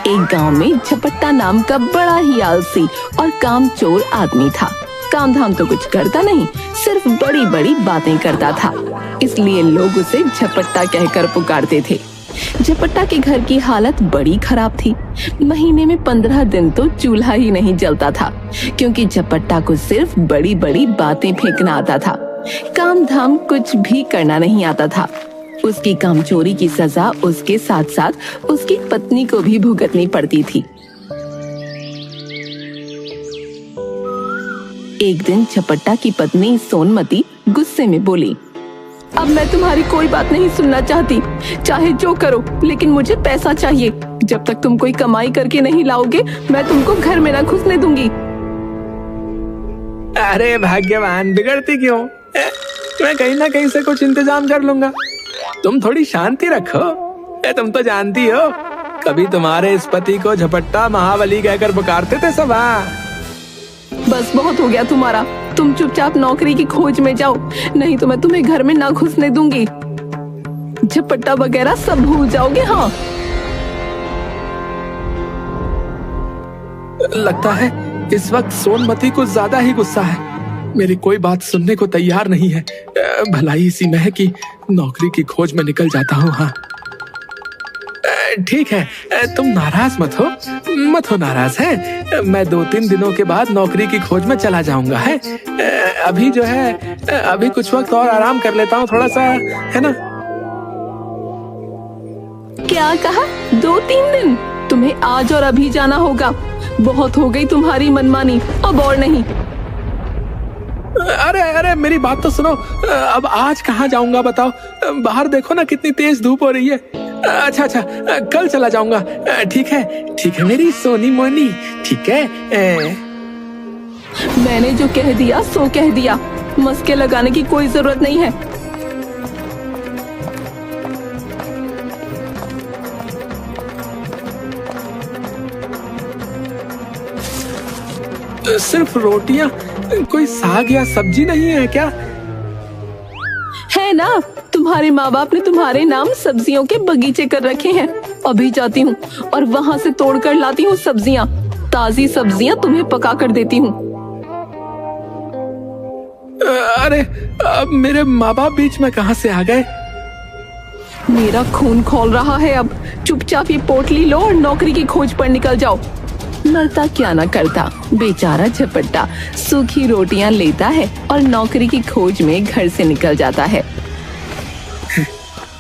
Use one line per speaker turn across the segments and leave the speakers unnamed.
एक गांव में झपट्टा नाम का बड़ा ही आलसी और कामचोर आदमी था। काम धाम तो कुछ करता नहीं, सिर्फ बड़ी बड़ी बातें करता था, इसलिए लोग उसे झपट्टा कहकर पुकारते थे। झपट्टा के घर की हालत बड़ी खराब थी। महीने में 15 दिन तो चूल्हा ही नहीं जलता था, क्योंकि झपट्टा को सिर्फ बड़ी बड़ी बातें फेंकना आता था। काम धाम कुछ भी करना नहीं आता था। उसकी कामचोरी की सजा उसके साथ साथ उसकी पत्नी को भी भुगतनी पड़ती थी। एक दिन झपट्टा की पत्नी सोनमती गुस्से में बोली, अब मैं तुम्हारी कोई बात नहीं सुनना चाहती, चाहे जो करो, लेकिन मुझे पैसा चाहिए। जब तक तुम कोई कमाई करके नहीं लाओगे, मैं तुमको घर में ना घुसने दूंगी।
अरे भाग्यवान, बिगड़ती क्यों? मैं कहीं ना कहीं से कुछ इंतजाम कर लूंगा। तुम थोड़ी शांति रखो। तुम तो जानती हो, कभी तुम्हारे इस पति को झपट्टा महाबली कहकर पुकारते थे सब।
बस बहुत हो गया तुम्हारा। तुम चुपचाप नौकरी की खोज में जाओ, नहीं तो मैं तुम्हें घर में ना घुसने दूंगी। झपट्टा वगैरह सब भूल जाओगे। हाँ,
लगता है इस वक्त सोनमती को ज्यादा ही गुस्सा है। मेरी कोई बात सुनने को तैयार नहीं है। भलाई इसी में है कि नौकरी की खोज में निकल जाता हूँ। हाँ ठीक है, तुम नाराज मत हो नाराज है। मैं 2-3 दिनों के बाद नौकरी की खोज में चला जाऊंगा। है अभी जो है, अभी कुछ वक्त और आराम कर लेता हूँ थोड़ा सा, है ना?
क्या कहा? 2-3 दिन? तुम्हें आज और अभी जाना होगा। बहुत हो गई तुम्हारी मनमानी, अब और नहीं।
अरे मेरी बात तो सुनो। अब आज कहाँ जाऊंगा बताओ? बाहर देखो ना कितनी तेज धूप हो रही है। अच्छा कल चला जाऊंगा। ठीक है मेरी सोनी मोनी, ठीक है।
मैंने जो कह दिया सो कह दिया, मस्के लगाने की कोई जरूरत नहीं है।
सिर्फ रोटियां, कोई साग या सब्जी नहीं है क्या?
है ना, तुम्हारे माँ बाप ने तुम्हारे नाम सब्जियों के बगीचे कर रखे हैं। अभी जाती हूँ और वहाँ से तोड़कर लाती हूँ सब्जियाँ। ताजी सब्जियाँ तुम्हें पका कर देती हूँ।
अरे अब मेरे माँ बाप बीच में कहाँ से आ गए?
मेरा खून खौल रहा है अब। चुपचाप ये पोटली लो और नौकरी की खोज पर निकल जाओ। मरता क्या ना करता, बेचारा झपट्टा सूखी रोटियां लेता है और नौकरी की खोज में घर से निकल जाता है।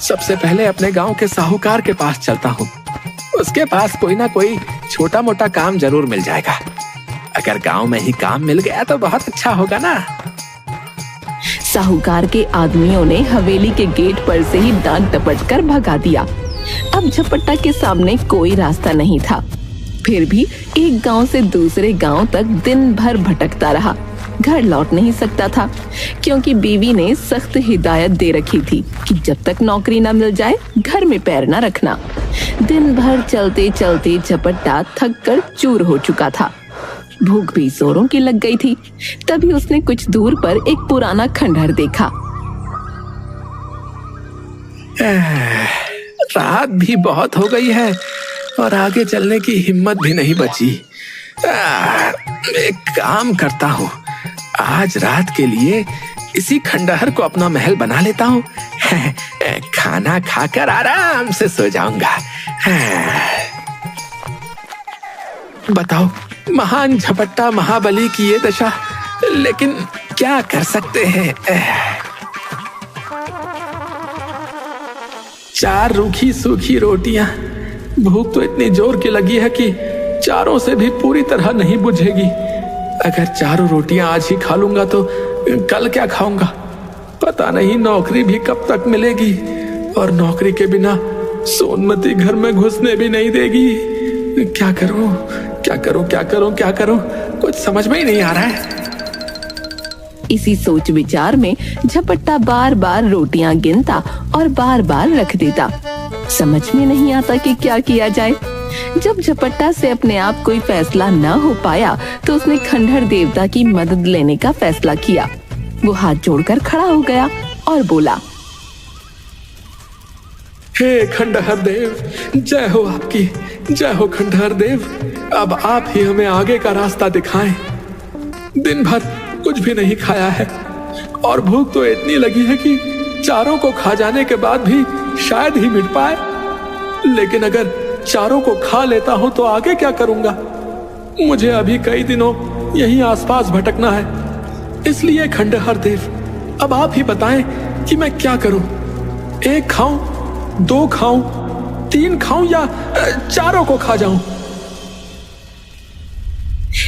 सबसे पहले अपने गांव के साहूकार के पास चलता हूँ। उसके पास कोई ना कोई छोटा मोटा काम जरूर मिल जाएगा। अगर गांव में ही काम मिल गया तो बहुत अच्छा होगा ना।
साहूकार के आदमियों ने हवेली के गेट पर से ही डांट डपट कर भगा दिया। अब झपट्टा के सामने कोई रास्ता नहीं था। फिर भी एक गांव से दूसरे गांव तक दिन भर भटकता रहा। घर लौट नहीं सकता था, क्योंकि बीवी ने सख्त हिदायत दे रखी थी कि जब तक नौकरी न मिल जाए घर में पैर न रखना। दिन भर चलते चलते झपट्टा थक कर चूर हो चुका था। भूख भी जोरों की लग गई थी। तभी उसने कुछ दूर पर एक पुराना खंडहर देखा।
रात भी बहुत हो गई है और आगे चलने की हिम्मत भी नहीं बची। एक काम करता हूँ, आज रात के लिए इसी खंडहर को अपना महल बना लेता हूँ। खाना खाकर आराम से सो जाऊंगा। बताओ, महान झपट्टा महाबली की ये दशा, लेकिन क्या कर सकते हैं? 4 रूखी सूखी रोटियां। भूख तो इतनी जोर की लगी है कि चारों से भी पूरी तरह नहीं बुझेगी। अगर 4 रोटियां आज ही खा लूंगा तो कल क्या खाऊंगा? पता नहीं नौकरी भी कब तक मिलेगी, और नौकरी के बिना सोनमती घर में घुसने भी नहीं देगी। क्या करूं? कुछ समझ में ही नहीं आ रहा है।
इसी सोच विचार में झपट्टा बार बार रोटियां गिनता और बार बार रख देता। समझ में नहीं आता कि क्या किया जाए। जब झपट्टा से अपने आप कोई फैसला न हो पाया तो उसने खंडहर देवता की मदद लेने का फैसला किया। वो हाथ जोड़कर खड़ा हो गया और बोला,
हे खंडहर देव, जय हो आपकी, जय हो खंडहर देव। अब आप ही हमें आगे का रास्ता दिखाएं। दिन भर कुछ भी नहीं खाया है और भूख तो इतनी लगी है कि चारों को खा जाने के बाद भी शायद ही मिट पाए। लेकिन अगर चारों को खा लेता हूं तो आगे क्या करूंगा? मुझे अभी कई दिनों यहीं आसपास भटकना है। इसलिए खंडहर देव, अब आप ही बताएं कि मैं क्या करूं? एक खाऊं, दो खाऊं, तीन खाऊं या चारों को खा जाऊं?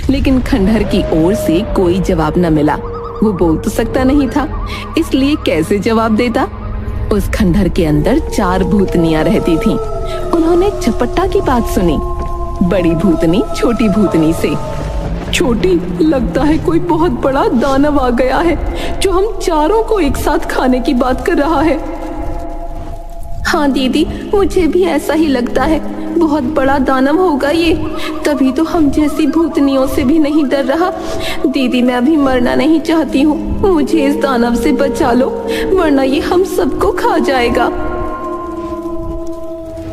लेकिन खंडहर की ओर से कोई जवाब न मिला। वो बोल तो सकता नहीं था, इसलिए कैसे जवाब देता? उस खंडहर के अंदर 4 भूतनियां रहती थीं। उन्होंने झपट्टा की बात सुनी। बड़ी भूतनी छोटी भूतनी से, छोटी, लगता है कोई बहुत बड़ा दानव आ गया है जो हम चारों को एक साथ खाने की बात कर रहा है। हाँ दीदी, मुझे भी ऐसा ही लगता है, बहुत बड़ा दानव होगा ये, तभी तो हम जैसी भूतनियों से भी नहीं डर रहा। दीदी, मैं अभी मरना नहीं चाहती हूँ, मुझे इस दानव से बचा लो, वरना ये हम सबको खा जाएगा।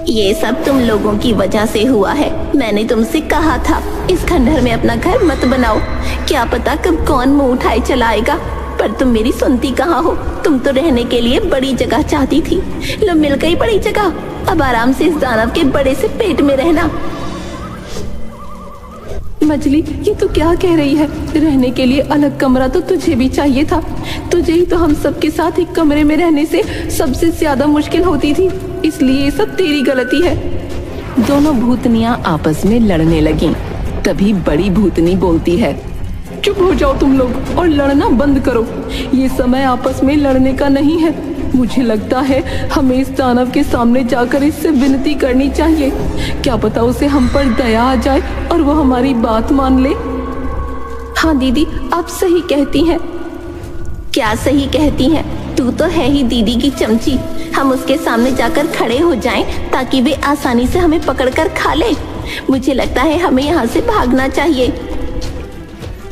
ये सब तुम लोगों की वजह से हुआ है। मैंने तुमसे कहा था इस खंडहर में अपना घर मत बनाओ, क्या पता कब कौन मुंह उठाए चला आएगा। पर तुम मेरी सुनती कहाँ हो? तुम तो रहने के लिए बड़ी जगह चाहती थी, लो मिल गई बड़ी जगह। अब आराम से इस दानव के बड़े से पेट में रहना।
मछली, ये तो क्या कह रही है? रहने के लिए अलग कमरा तो तुझे भी चाहिए था। तुझे ही तो हम सबके साथ एक कमरे में रहने से सबसे ज्यादा मुश्किल होती थी, इसलिए ये सब तेरी गलती है। दोनों भूतनियां आपस में लड़ने लगीं। तभी बड़ी भूतनी बोलती है, चुप हो जाओ तुम लोग और लड़ना बंद करो। ये समय आपस में लड़ने का नहीं है। मुझे लगता है हमें इस दानव के सामने जाकर इससे विनती करनी चाहिए। क्या पता उसे हम पर दया आ जाए और वो हमारी बात मान ले। हाँ दीदी, आप सही कहती हैं।
क्या सही कहती हैं? तू तो है ही दीदी की चमची। हम उसके सामने जाकर खड़े हो जाएं ताकि वे आसानी से हमें पकड़कर खा ले। मुझे लगता है हमें यहाँ से भागना चाहिए।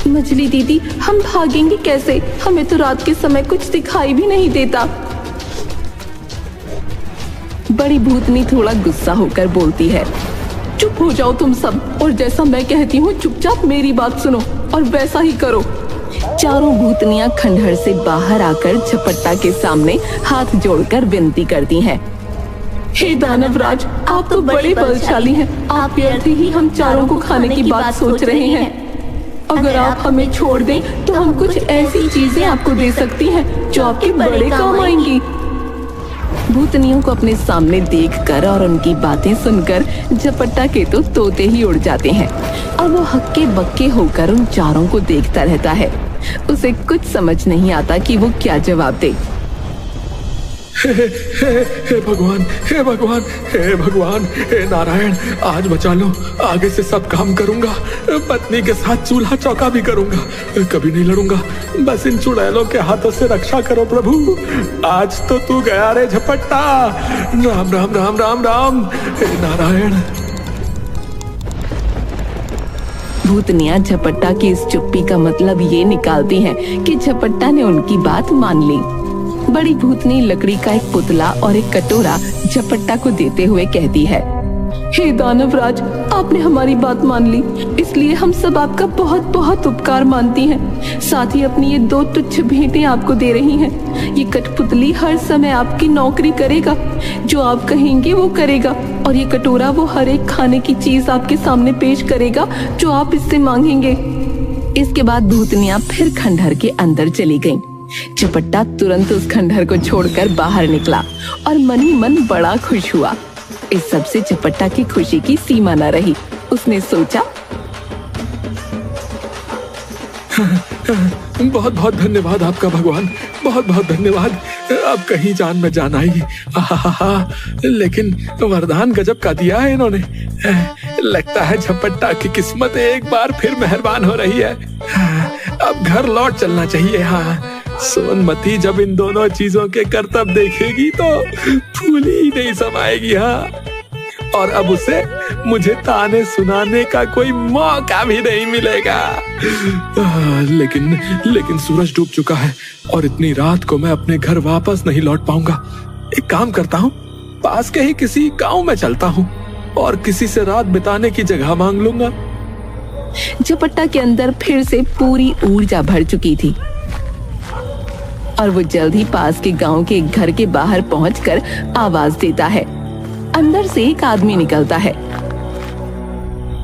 मछली दीदी, हम भागेंगे कैसे? हमें तो रात के समय कुछ दिखाई भी नहीं देता। बड़ी भूतनी थोड़ा गुस्सा होकर बोलती है, चुप हो जाओ तुम सब और जैसा मैं कहती हूँ चुपचाप मेरी बात सुनो और वैसा ही करो। चारों भूतनियां खंडहर से बाहर आकर झपट्टा के सामने हाथ जोड़कर विनती करती हैं। हे दानवराज, आप तो बड़े बलशाली हैं। आप व्यर्थ ही हम चारों को खाने की बात सोच रहे हैं। अगर आप हमें छोड़ दें तो हम कुछ ऐसी चीजें आपको दे सकती हैं जो आपके बड़े काम आएंगी। भूतनियों को अपने सामने देखकर और उनकी बातें सुनकर झपट्टा के तो तोते ही उड़ जाते हैं और वो हक्के बक्के होकर उन चारों को देखता रहता है। उसे कुछ समझ नहीं आता कि वो क्या जवाब दे।
हे भगवान, हे भगवान, हे भगवान, हे नारायण, आज बचा लो। आगे से सब काम करूंगा, पत्नी के साथ चूल्हा चौका भी करूंगा, कभी नहीं लड़ूंगा। बस इन चुड़ैलों के हाथों से रक्षा करो प्रभु। आज तो तू गया रे झपट्टा। राम राम राम राम राम, हे नारायण।
भूतनियां झपट्टा की इस चुप्पी का मतलब ये निकालती हैं कि झपट्टा ने उनकी बात मान ली। बड़ी भूतनी लकड़ी का एक पुतला और एक कटोरा झपट्टा को देते हुए कहती है, हे दानवराज, आपने हमारी बात मान ली, इसलिए हम सब आपका बहुत बहुत उपकार मानती हैं। साथ ही अपनी ये 2 तुच्छ भेंटें आपको दे रही हैं। ये कठपुतली हर समय आपकी नौकरी करेगा, जो आप कहेंगे वो करेगा, और ये कटोरा वो हर एक खाने की चीज आपके सामने पेश करेगा जो आप इससे मांगेंगे। इसके बाद भूतनियां फिर खंडहर के अंदर चली गईं। झपट्टा तुरंत उस खंडहर को छोड़कर बाहर निकला और मन ही मन बड़ा खुश हुआ। इस सब से झपट्टा की खुशी की सीमा न रही। उसने सोचा,
बहुत बहुत धन्यवाद आपका भगवान, बहुत बहुत धन्यवाद। अब कहीं जान में जान आई। लेकिन वरदान गजब का दिया है इन्होंने। लगता है झपट्टा की किस्मत एक बार फिर मेहरबान हो रही है। अब घर लौट चलना चाहिए। हाँ, सोनमती जब इन दोनों चीजों के करतब देखेगी तो फूली ही नहीं समाएगी। हाँ, और अब उसे मुझे ताने सुनाने का कोई मौका भी नहीं मिलेगा। लेकिन सूरज डूब चुका है और इतनी रात को मैं अपने घर वापस नहीं लौट पाऊंगा। एक काम करता हूँ, पास के ही किसी गांव में चलता हूँ और किसी से रात बिताने की जगह मांग लूंगा।
झपट्टा के अंदर फिर से पूरी ऊर्जा भर चुकी थी और वो जल्द ही पास के गांव के एक घर के बाहर पहुंचकर आवाज देता है। अंदर से एक आदमी निकलता है।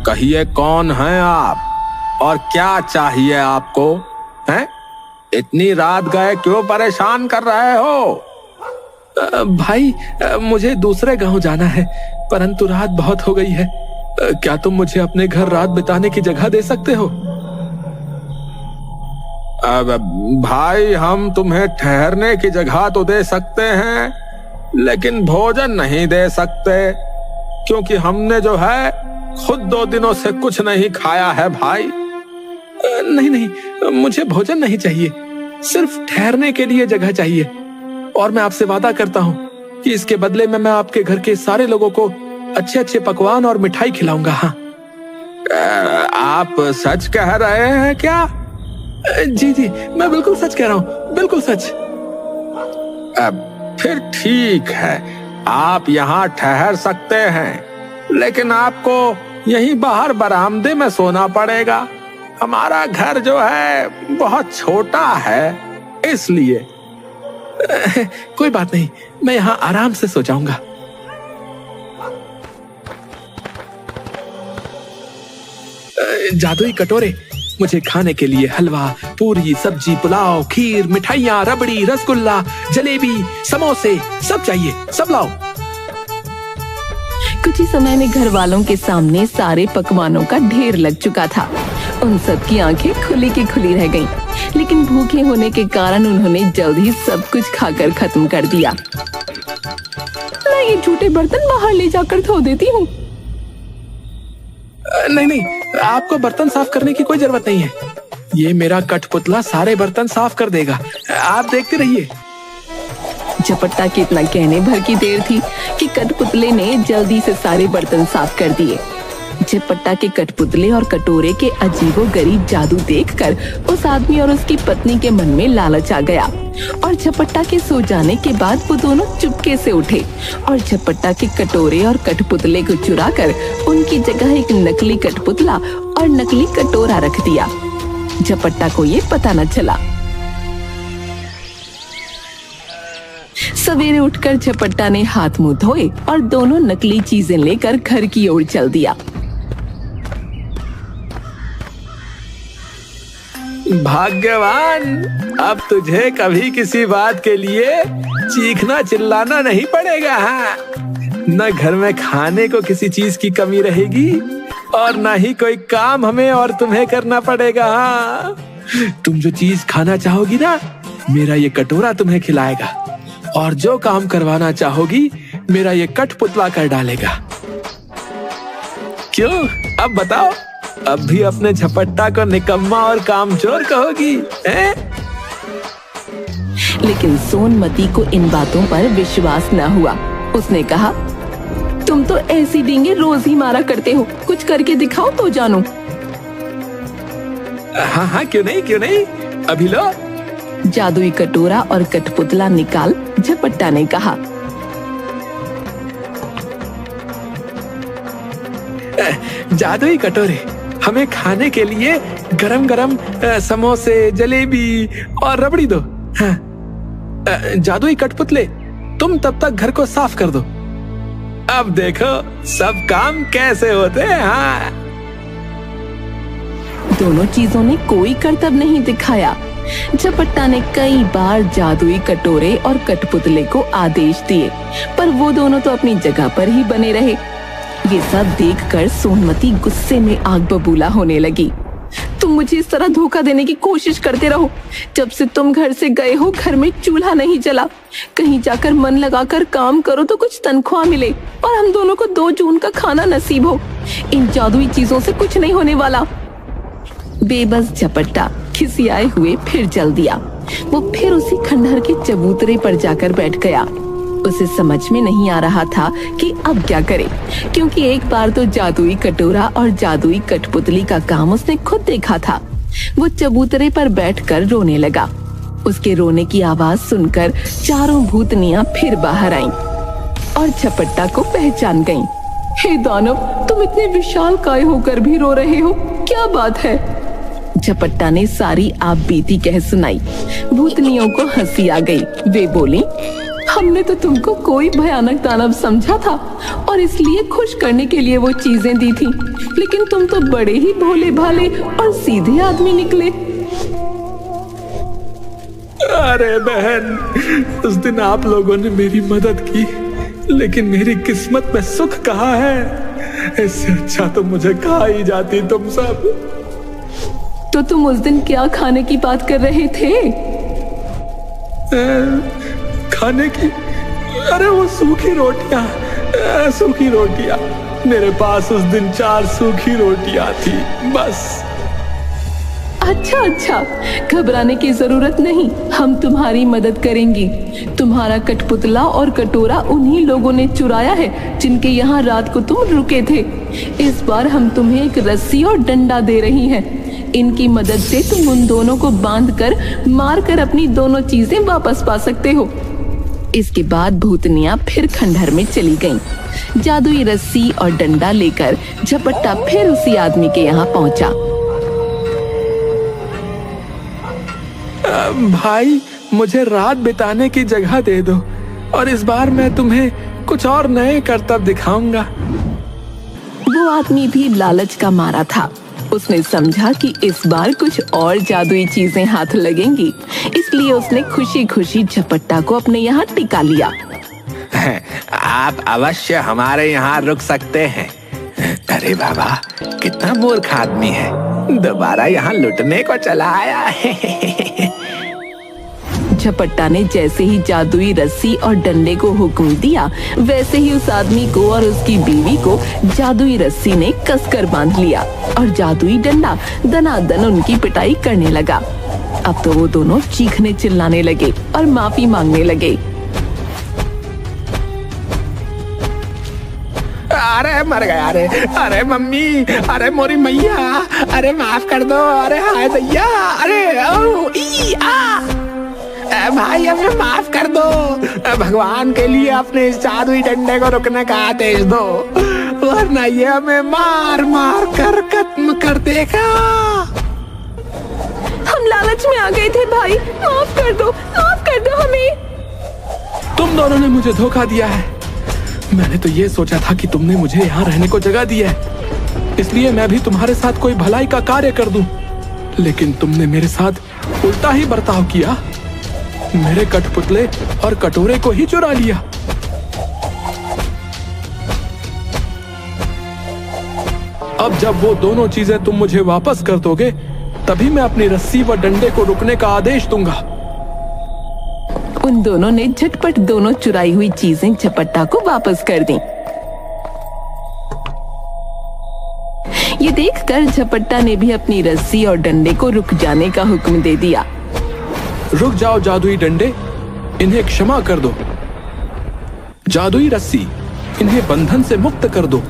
कहिए कौन हैं आप और क्या चाहिए आपको? हैं? इतनी रात गए क्यों परेशान कर रहे हो? भाई, मुझे दूसरे गांव जाना है, परंतु रात बहुत हो गई है। क्या तुम मुझे अपने घर रात बिताने की जगह दे सकते हो? अब भाई, हम तुम्हें ठहरने की जगह तो दे सकते हैं, लेकिन भोजन नहीं दे सकते, क्योंकि हमने जो है खुद 2 दिनों से कुछ नहीं खाया है भाई। नहीं, मुझे भोजन नहीं चाहिए, सिर्फ ठहरने के लिए जगह चाहिए। और मैं आपसे वादा करता हूँ कि इसके बदले में मैं आपके घर के सारे लोगों को अच्छे अच्छे पकवान और मिठाई खिलाऊंगा। हाँ, आप सच कह रहे हैं क्या? जी, मैं बिल्कुल सच कह रहा हूँ, बिल्कुल सच। अब फिर ठीक है, आप यहाँ ठहर सकते हैं, लेकिन आपको यहीं बाहर बरामदे में सोना पड़ेगा। हमारा घर जो है बहुत छोटा है, इसलिए। कोई बात नहीं, मैं यहाँ आराम से सो जाऊंगा। जादुई कटोरे, मुझे खाने के लिए हलवा, पूरी, सब्जी, पुलाव, खीर, मिठाइयाँ, रबड़ी, रसगुल्ला, जलेबी, समोसे सब चाहिए, सब लाओ।
कुछ ही समय में घर वालों के सामने सारे पकवानों का ढेर लग चुका था। उन सब की आंखें खुली की खुली रह गईं, लेकिन भूखे होने के कारण उन्होंने जल्द ही सब कुछ खाकर खत्म कर दिया। मैं ये झूठे बर्तन बाहर ले जाकर धो देती हूँ।
नहीं, आपको बर्तन साफ करने की कोई जरूरत नहीं है। ये मेरा कठपुतला सारे बर्तन साफ कर देगा, आप देखते रहिए।
झपट्टा के इतना कहने भर की देर थी कि कठपुतले ने जल्दी से सारे बर्तन साफ कर दिए। झपट्टा के कठपुतले और कटोरे के अजीबोगरीब जादू देखकर उस आदमी और उसकी पत्नी के मन में लालच आ गया और झपट्टा के सो जाने के बाद वो दोनों चुपके से उठे और झपट्टा के कटोरे और कठपुतले को चुराकर उनकी जगह एक नकली कठपुतला और नकली कटोरा रख दिया। झपट्टा को ये पता न चला। सवेरे उठकर झपट्टा ने हाथ मुंह धोए और दोनों नकली चीजें लेकर घर की ओर चल दिया।
भाग्यवान, अब तुझे कभी किसी बात के लिए चीखना चिल्लाना नहीं पड़ेगा। हाँ, न घर में खाने को किसी चीज की कमी रहेगी और न ही कोई काम हमें और तुम्हें करना पड़ेगा। हाँ, तुम जो चीज खाना चाहोगी ना, मेरा ये कटोरा तुम्हें खिलाएगा, और जो काम करवाना चाहोगी मेरा ये कठपुतला कर डालेगा। क्यों, अब बताओ, अब भी अपने झपट्टा को निकम्मा और कामचोर कहोगी? हैं?
लेकिन सोनमती को इन बातों पर विश्वास न हुआ। उसने कहा, तुम तो ऐसी डींगे रोज ही मारा करते हो, कुछ करके दिखाओ तो जानू।
हाँ, क्यों नहीं, अभी लो।
जादुई कटोरा और कठपुतला निकाल झपट्टा ने कहा।
जादुई कटोरे, हमें खाने के लिए गरम गरम समोसे, जलेबी और रबड़ी दो। हाँ, जादुई कठपुतले, तुम तब तक घर को साफ कर दो। अब देखो सब काम कैसे होते हैं। हाँ,
दोनों चीजों ने कोई करतब नहीं दिखाया। झपट्टा ने कई बार जादुई कटोरे और कठपुतले को आदेश दिए, पर वो दोनों तो अपनी जगह पर ही बने रहे। ये सब देखकर सोनमती गुस्से में आग बबूला होने लगी। तुम मुझे इस तरह धोखा देने की कोशिश करते रहो। जब से तुम घर से गए हो, घर में चूल्हा नहीं जला। कहीं जाकर मन लगाकर काम करो तो कुछ तनख्वाह मिले और हम दोनों को 2 जून का खाना नसीब हो। इन जादुई चीजों से कुछ नहीं होने वाला। बेबस झपट्टा खिसियाए हुए फिर चल दिया। वो फिर उसी खंडहर के चबूतरे पर जाकर बैठ गया। उसे समझ में नहीं आ रहा था कि अब क्या करे, क्योंकि एक बार तो जादुई कटोरा और जादुई कठपुतली का काम उसने खुद देखा था। वो चबूतरे पर बैठकर रोने लगा। उसके रोने की आवाज सुनकर चारों भूतनियां फिर बाहर आईं। और झपट्टा को पहचान गईं। हे दानव, तुम इतने विशालकाय होकर भी रो रहे हो, क्या बात है? झपट्टा ने सारी आप बीती कह सुनाई। भूतनियों को हंसी आ गई। वे बोली, हमने तो तुमको कोई भयानक दानव समझा था और इसलिए खुश करने के लिए वो चीजें दी थी, लेकिन तुम तो बड़े ही भोले भाले और सीधे आदमी निकले।
अरे बहन, उस दिन आप लोगों ने मेरी मदद की, लेकिन मेरी किस्मत में सुख कहाँ है? इससे अच्छा तो मुझे खा ही जाती तुम सब।
तो तुम उस दिन क्या खाने की बात कर रहे थे?
खाने की? अरे वो सूखी रोटियां, सूखी रोटियां। मेरे पास उस दिन 4 सूखी रोटियां थी, बस।
अच्छा अच्छा, घबराने की जरूरत नहीं, हम तुम्हारी मदद करेंगी। तुम्हारा कठपुतला और कटोरा उन्हीं लोगों ने चुराया है जिनके यहाँ रात को तुम रुके थे। इस बार हम तुम्हें एक रस्सी और डंडा दे रही हैं। इनकी मदद से तुम उन दोनों को बांधकर मारकर अपनी दोनों चीजें वापस पा सकते हो। इसके बाद भूतनियां फिर खंडहर में चली गईं। जादुई रस्सी और डंडा लेकर झपट्टा फिर उसी आदमी के यहाँ पहुंचा।
भाई, मुझे रात बिताने की जगह दे दो और इस बार मैं तुम्हें कुछ और नए करतब दिखाऊंगा।
वो आदमी भी लालच का मारा था। उसने समझा कि इस बार कुछ और जादुई चीजें हाथ लगेंगी, इसलिए उसने खुशी खुशी झपट्टा को अपने यहाँ टिका लिया।
आप अवश्य हमारे यहाँ रुक सकते हैं। अरे बाबा, कितना मूर्ख आदमी है, दोबारा यहाँ लुटने को चला आया है।
झपट्टा ने जैसे ही जादुई रस्सी और डंडे को हुक्म दिया, वैसे ही उस आदमी को और उसकी बीवी को जादुई रस्सी ने कसकर बांध लिया और जादुई डंडा दनादन उनकी पिटाई करने लगा। अब तो वो दोनों चीखने चिल्लाने लगे और माफी मांगने लगे।
अरे मर गया, अरे मम्मी, अरे मोरी मैया, अरे माफ कर दो, अरे हाय दैया, अरे ओ ई आ, भाई हमें माफ कर दो। भगवान के लिए अपने इस जादुई डंडे को रुकने का आदेश दो, वरना ये हमें मार मार कर खत्म कर देगा।
हम लालच में आ गए थे भाई, माफ कर दो हमें।
तुम दोनों ने मुझे धोखा दिया है। मैंने तो ये सोचा था कि तुमने मुझे यहाँ रहने को जगह दी है, इसलिए मैं भी तुम्हारे साथ कोई भलाई का कार्य कर दूं। लेकिन तुमने मेरे साथ उल्टा ही बर्ताव किया, मेरे कठपुतले और कटोरे को ही चुरा लिया। अब जब वो दोनों चीजें तुम मुझे वापस कर दोगे, तभी मैं अपनी रस्सी व डंडे को रुकने का आदेश दूंगा।
उन दोनों ने झटपट दोनों चुराई हुई चीजें झपट्टा को वापस कर दी। ये देखकर झपट्टा ने भी अपनी रस्सी और डंडे को रुक जाने का हुक्म दे दिया।
रुक जाओ जादुई डंडे, इन्हें क्षमा कर दो। जादुई रस्सी, इन्हें बंधन से मुक्त कर दो।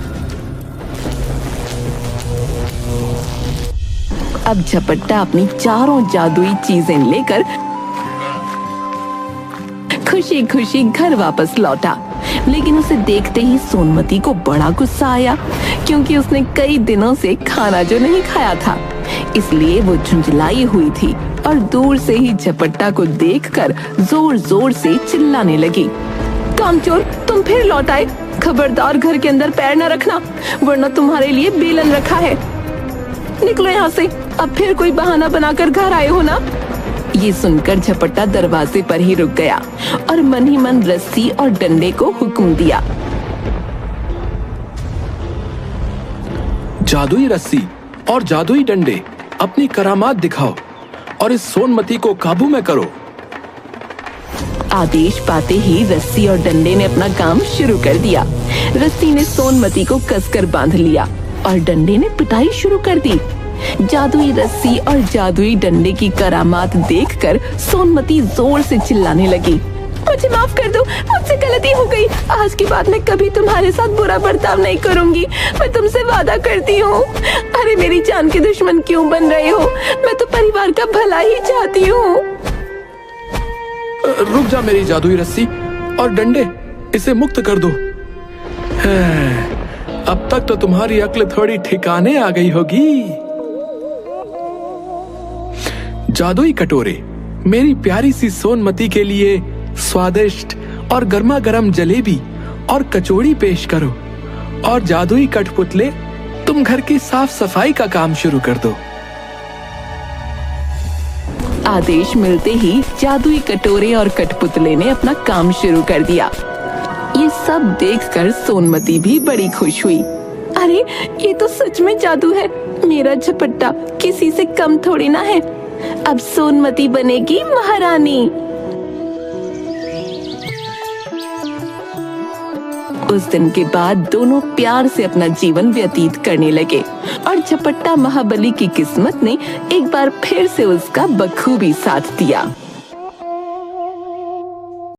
अब झपट्टा अपनी चारों जादुई चीजें लेकर खुशी खुशी घर वापस लौटा। लेकिन उसे देखते ही सोनमती को बड़ा गुस्सा आया, क्योंकि उसने कई दिनों से खाना जो नहीं खाया था, इसलिए वो झुंझलाई हुई थी और दूर से ही झपट्टा को देखकर जोर जोर से चिल्लाने लगी। कामचोर, तुम फिर लौट आए, खबरदार घर के अंदर पैर न रखना, वरना तुम्हारे लिए बेलन रखा है। निकलो यहाँ से, अब फिर कोई बहाना बनाकर घर आए हो ना। ये सुनकर झपट्टा दरवाजे पर ही रुक गया और मन ही मन रस्सी और डंडे को हुक्म दिया।
जादुई रस्सी और जादुई डंडे, अपनी करामात दिखाओ और इस सोनमती को काबू में करो।
आदेश पाते ही रस्सी और डंडे ने अपना काम शुरू कर दिया। रस्सी ने सोनमती को कसकर बांध लिया और डंडे ने पिटाई शुरू कर दी। जादुई रस्सी और जादुई डंडे की करामात देखकर सोनमती जोर से चिल्लाने लगी। मुझे माफ कर दो, मुझसे गलती हो गई। आज के बाद मैं कभी तुम्हारे साथ बुरा बर्ताव नहीं करूंगी, मैं तुमसे वादा करती हूँ। अरे मेरी जान के दुश्मन क्यों बन रहे हो? मैं तो परिवार का भला ही चाहती हूँ।
रुक जा मेरी जादुई रस्सी और डंडे, इसे मुक्त कर दो। अब तक तो तुम्हारी अक्ल थोड़ी ठिकाने आ गई होगी। जादुई कटोरे, मेरी प्यारी सी सोनमती के लिए स्वादिष्ट और गर्मा गर्म जलेबी और कचौड़ी पेश करो। और जादुई कठपुतले, तुम घर की साफ सफाई का काम शुरू कर दो।
आदेश मिलते ही जादुई कटोरे और कठपुतले ने अपना काम शुरू कर दिया। ये सब देखकर सोनमती भी बड़ी खुश हुई। अरे ये तो सच में जादू है। मेरा झपट्टा किसी से कम थोड़ी ना है। अब सोनमती बनेगी महारानी। उस दिन के बाद दोनों प्यार से अपना जीवन व्यतीत करने लगे और झपट्टा महाबली की किस्मत ने एक बार फिर से उसका बखूबी साथ दिया।